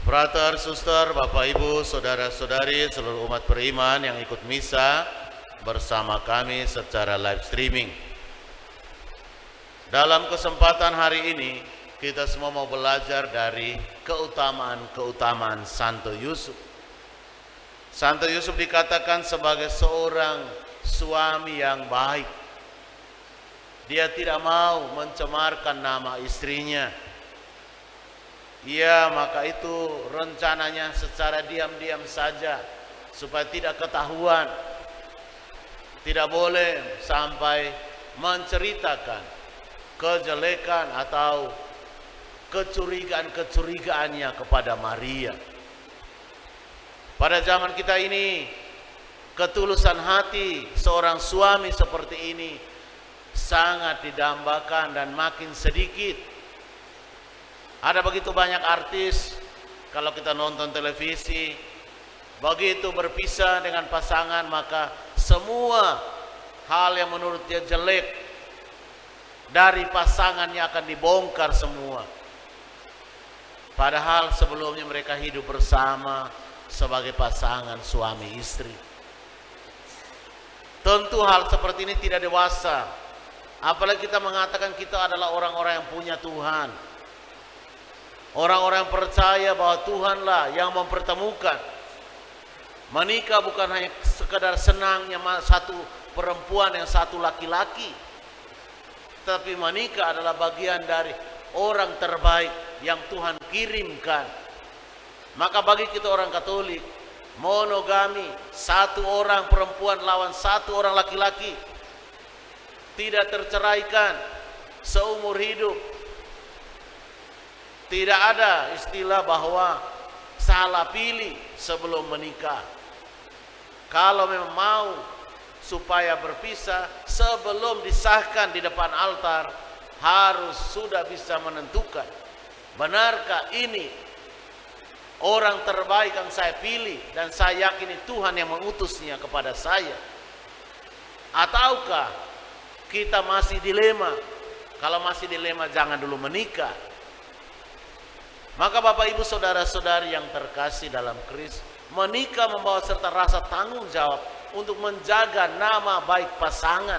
Brother, suster, bapak, ibu, saudara-saudari, seluruh umat beriman yang ikut misa bersama kami secara live streaming. Dalam kesempatan hari ini, kita semua mau belajar dari keutamaan-keutamaan Santo Yusuf. Santo Yusuf dikatakan sebagai seorang suami yang baik. Dia tidak mau mencemarkan nama istrinya. Ya, maka itu rencananya secara diam-diam saja supaya tidak ketahuan. Tidak boleh sampai menceritakan kejelekan atau kecurigaan-kecurigaannya kepada Maria. Pada zaman kita ini, ketulusan hati seorang suami seperti ini sangat didambakan dan makin sedikit. Ada begitu banyak artis, kalau kita nonton televisi, begitu berpisah dengan pasangan, maka semua hal yang menurut dia jelek dari pasangannya akan dibongkar semua. Padahal sebelumnya mereka hidup bersama sebagai pasangan suami istri. Tentu hal seperti ini tidak dewasa. Apalagi kita mengatakan kita adalah orang-orang yang punya Tuhan. Orang-orang yang percaya bahwa Tuhanlah yang mempertemukan. Menikah bukan hanya sekedar senangnya satu perempuan yang satu laki-laki, tapi menikah adalah bagian dari orang terbaik yang Tuhan kirimkan. Maka bagi kita orang Katolik, monogami, satu orang perempuan lawan satu orang laki-laki, tidak terceraikan seumur hidup. Tidak ada istilah bahwa salah pilih sebelum menikah. Kalau memang mau supaya berpisah, sebelum disahkan di depan altar, harus sudah bisa menentukan, benarkah ini orang terbaik yang saya pilih dan saya yakini Tuhan yang mengutusnya kepada saya, ataukah kita masih dilema? Kalau masih dilema, jangan dulu menikah. Maka Bapak Ibu saudara-saudari yang terkasih dalam Kristus, menikah membawa serta rasa tanggung jawab untuk menjaga nama baik pasangan.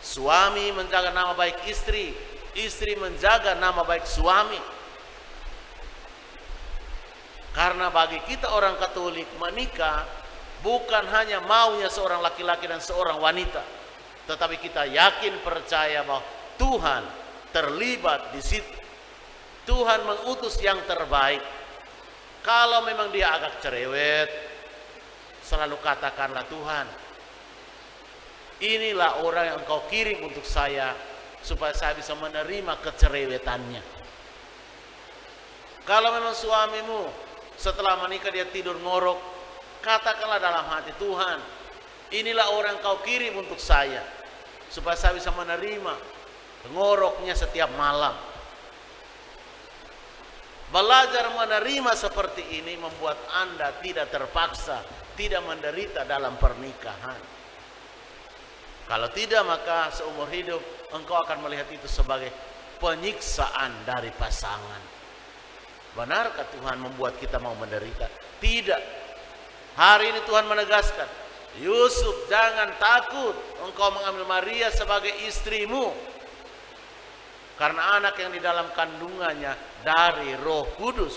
Suami menjaga nama baik istri, istri menjaga nama baik suami. Karena bagi kita orang Katolik, menikah bukan hanya maunya seorang laki-laki dan seorang wanita, tetapi kita yakin percaya bahwa Tuhan terlibat di situ. Tuhan mengutus yang terbaik. Kalau memang dia agak cerewet, selalu katakanlah, Tuhan, inilah orang yang Engkau kirim untuk saya, supaya saya bisa menerima kecerewetannya. Kalau memang suamimu setelah menikah dia tidur ngorok, katakanlah dalam hati, Tuhan, inilah orang yang Kau kirim untuk saya, supaya saya bisa menerima ngoroknya setiap malam. Belajar menerima seperti ini membuat Anda tidak terpaksa, tidak menderita dalam pernikahan. Kalau tidak, maka seumur hidup engkau akan melihat itu sebagai penyiksaan dari pasangan. Benarkah Tuhan membuat kita mau menderita? Tidak. Hari ini Tuhan menegaskan, Yusuf, jangan takut engkau mengambil Maria sebagai istrimu, karena anak yang di dalam kandungannya dari Roh Kudus.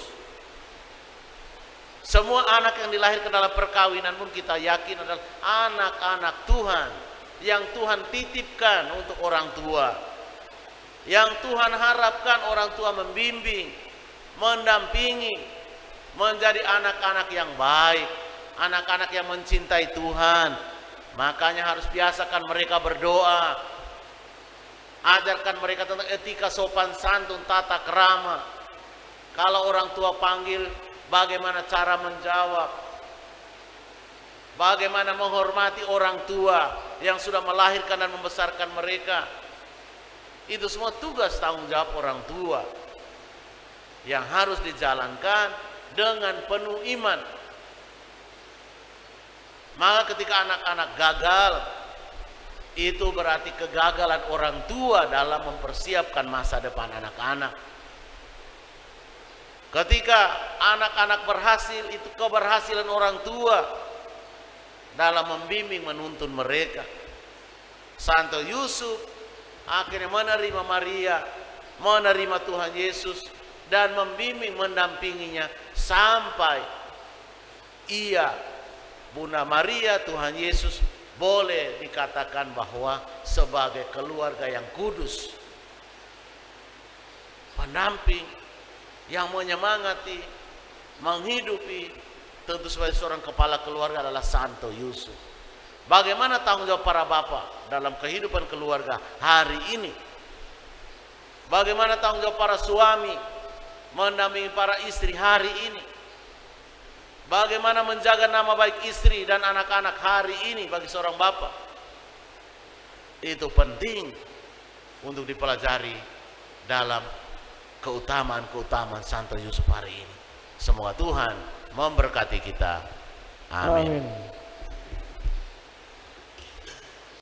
Semua anak yang dilahirkan dalam perkawinan pun kita yakin adalah anak-anak Tuhan yang Tuhan titipkan untuk orang tua, yang Tuhan harapkan orang tua membimbing, mendampingi, menjadi anak-anak yang baik, anak-anak yang mencintai Tuhan. Makanya harus biasakan mereka berdoa. Ajarkan mereka tentang etika sopan santun, tata krama. Kalau orang tua panggil, bagaimana cara menjawab, bagaimana menghormati orang tua yang sudah melahirkan dan membesarkan mereka. Itu semua tugas tanggung jawab orang tua yang harus dijalankan dengan penuh iman. Maka ketika anak-anak gagal, itu berarti kegagalan orang tua dalam mempersiapkan masa depan anak-anak. Ketika anak-anak berhasil, itu keberhasilan orang tua dalam membimbing menuntun mereka. Santo Yusuf akhirnya menerima Maria, menerima Tuhan Yesus, dan membimbing mendampinginya sampai ia, Bunda Maria, Tuhan Yesus boleh dikatakan bahwa sebagai keluarga yang kudus, pendamping yang menyemangati, menghidupi. Tentu sebagai seorang kepala keluarga adalah Santo Yusuf. Bagaimana tanggung jawab para bapak dalam kehidupan keluarga hari ini? Bagaimana tanggung jawab para suami mendampingi para istri hari ini? Bagaimana menjaga nama baik istri dan anak-anak hari ini bagi seorang bapak? Itu penting untuk dipelajari dalam keutamaan-keutamaan Santo Yusuf hari ini. Semoga Tuhan memberkati kita. Amin. Amin.